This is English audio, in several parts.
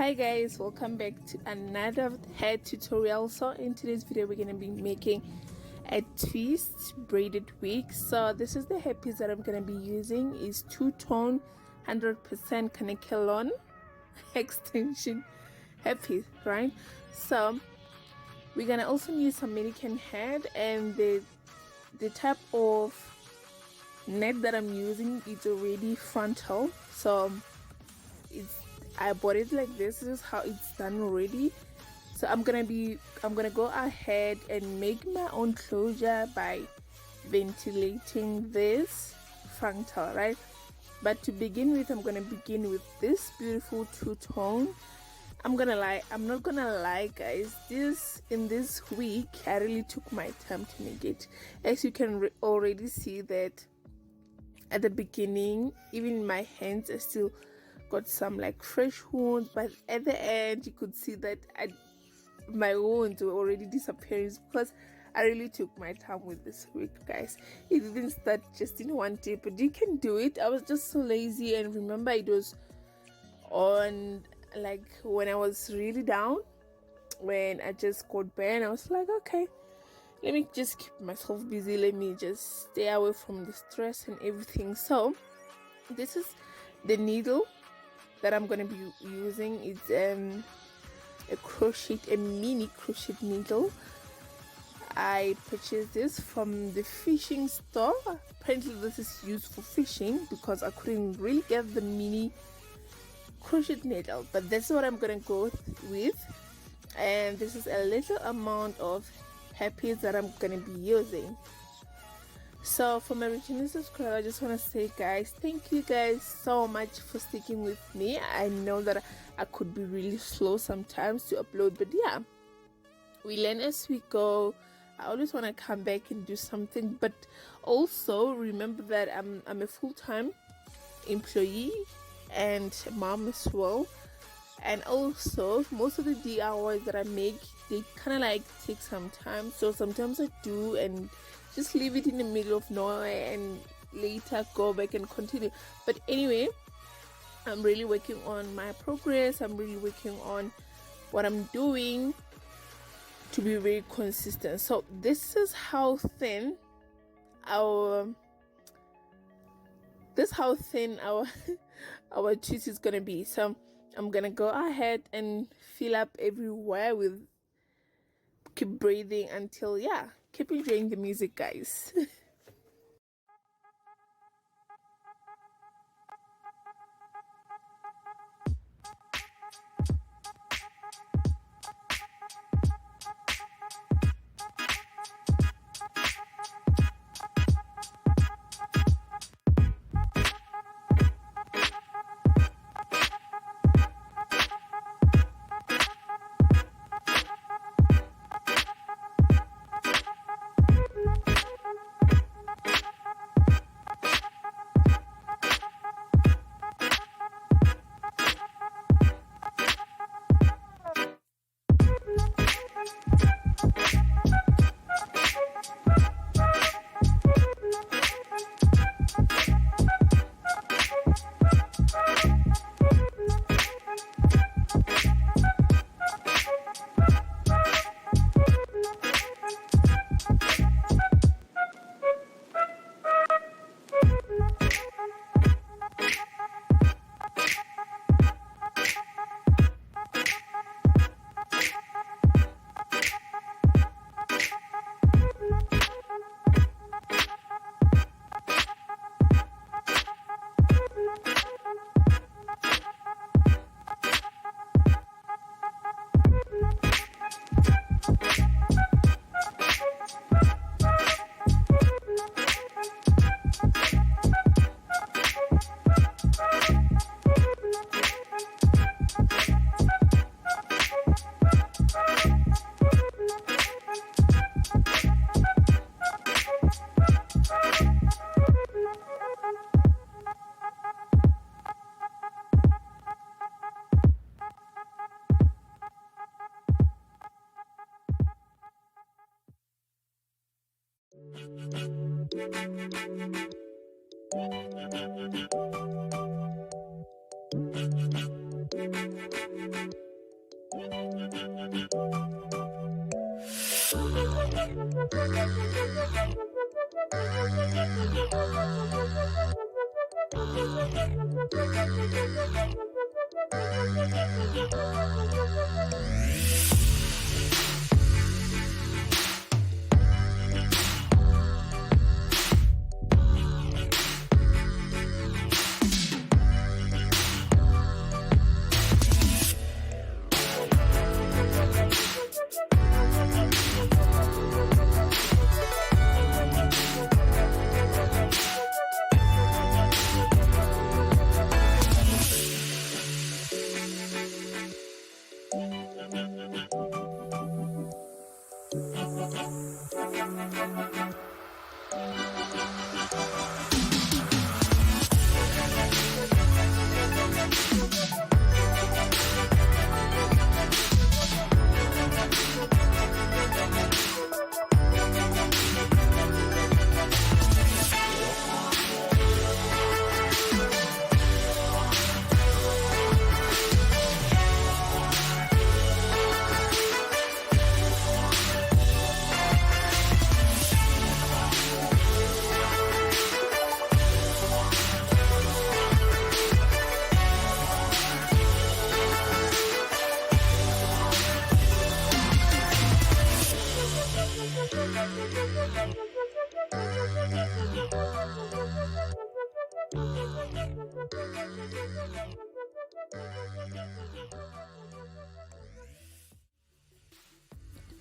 Hi guys, welcome back to another hair tutorial. So in today's video we're going to be making a twist braided wig. So this is the hairpiece that I'm going to be using. Is two-tone 100% Kanekalon extension hairpiece, right? So we're going to also use some Mannequin Head, and the type of net that I'm using is already frontal. So I bought it like this. This is how it's done already. So I'm gonna go ahead and make my own closure by ventilating this frontal, right? But to begin with, I'm gonna begin with this beautiful two-tone. I'm not gonna lie guys, in this week I really took my time to make it. As you can already see that at the beginning, even my hands are still got some like fresh wounds, but at the end you could see that my wounds were already disappearing because I really took my time with this wig, guys. It didn't start just in one day, but you can do it. I was just so lazy, and remember it was on like when I was really down, when I just got burned. I was like, okay, let me just keep myself busy, let me just stay away from the stress and everything. So this is the needle that I'm gonna be using. It's a mini crochet needle. I purchased this from the fishing store. Apparently this is used for fishing because I couldn't really get the mini crochet needle, but that's what I'm gonna go with. And this is a little amount of hairpiece that I'm gonna be using. So for my returning subscriber, I just want to say guys, thank you guys so much for sticking with me. I know that I could be really slow sometimes to upload, but yeah, we learn as we go. I always want to come back and do something, but also remember that I'm a full-time employee and mom as well. And also most of the DIYs that I make, they kind of like take some time, so sometimes I do and just leave it in the middle of nowhere and later go back and continue. But anyway, I'm really working on my progress. I'm really working on what I'm doing to be very consistent. So this is how thin our our twist is gonna be. So I'm gonna go ahead and fill up everywhere with, keep breathing until, yeah, keep enjoying the music guys.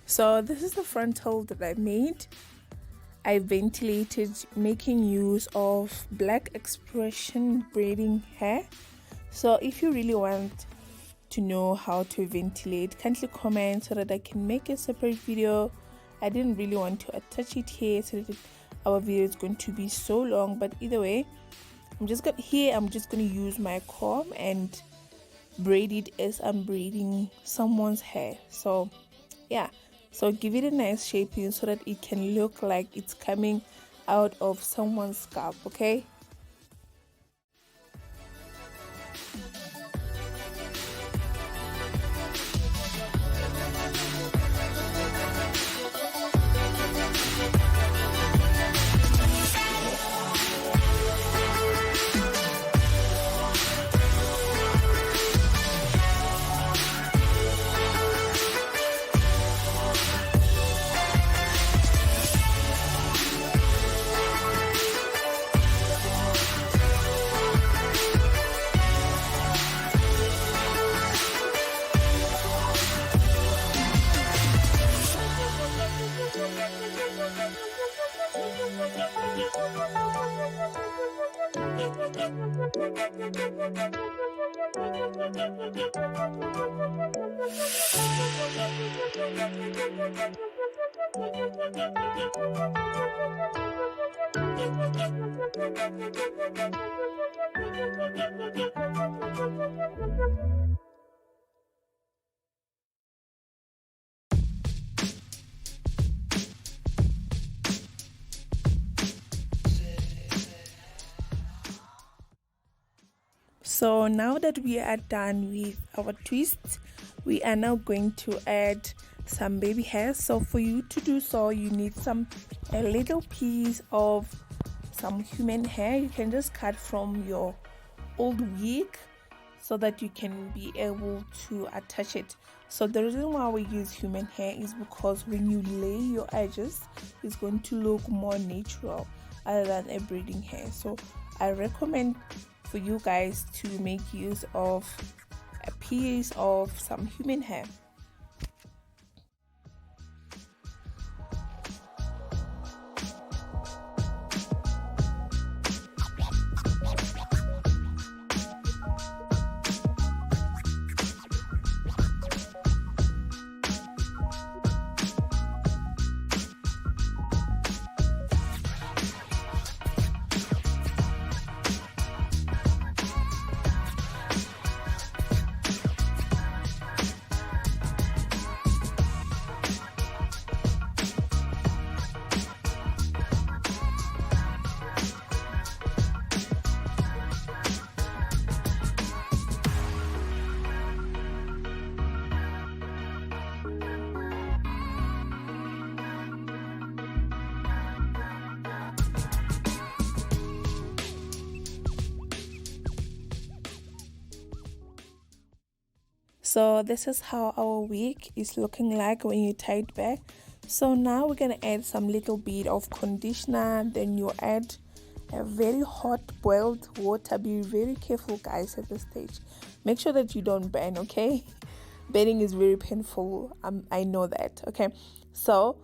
So this is the frontal that I made. I ventilated making use of black X-Pression braiding hair. So if you really want to know how to ventilate, kindly comment so that I can make a separate video. I didn't really want to attach it here so that our video is going to be so long, but either way, I'm just going to use my comb and braid it as I'm braiding someone's hair. So yeah, so give it a nice shaping so that it can look like it's coming out of someone's scalp, okay? So now that we are done with our twists, we are now going to add some baby hairs. So for you to do so, you need a little piece of some human hair. You can just cut from your old wig so that you can be able to attach it. So the reason why we use human hair is because when you lay your edges, it's going to look more natural other than a braiding hair. So I recommend for you guys to make use of a piece of some human hair. So this is how our wig is looking like when you tie it back. So now we're gonna add some little bit of conditioner, then you add a very hot boiled water. Be very careful, guys, at this stage. Make sure that you don't burn, okay? Burning is very painful. I know that. Okay, so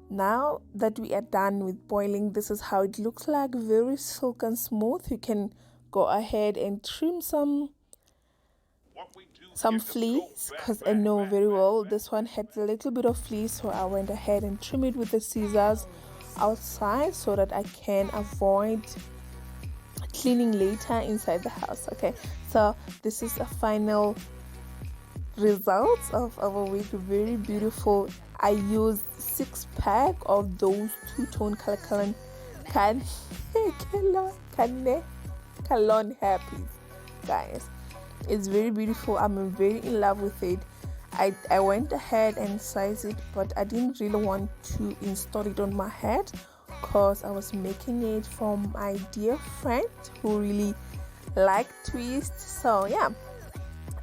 now that we are done with boiling, this is how it looks like. Very silk and smooth. You can go ahead and trim some fleece, because I know very well this one had a little bit of fleece, so I went ahead and trimmed it with the scissors outside so that I can avoid cleaning later inside the house. Okay, so this is a final result of our wig. Very beautiful. I used 6-pack of those two-tone Kanekalon Hair, please, guys. It's very beautiful. I'm very in love with it. I went ahead and sized it, but I didn't really want to install it on my head because I was making it for my dear friend who really liked twists. So yeah,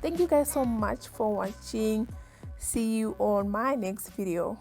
thank you guys so much for watching. See you on my next video.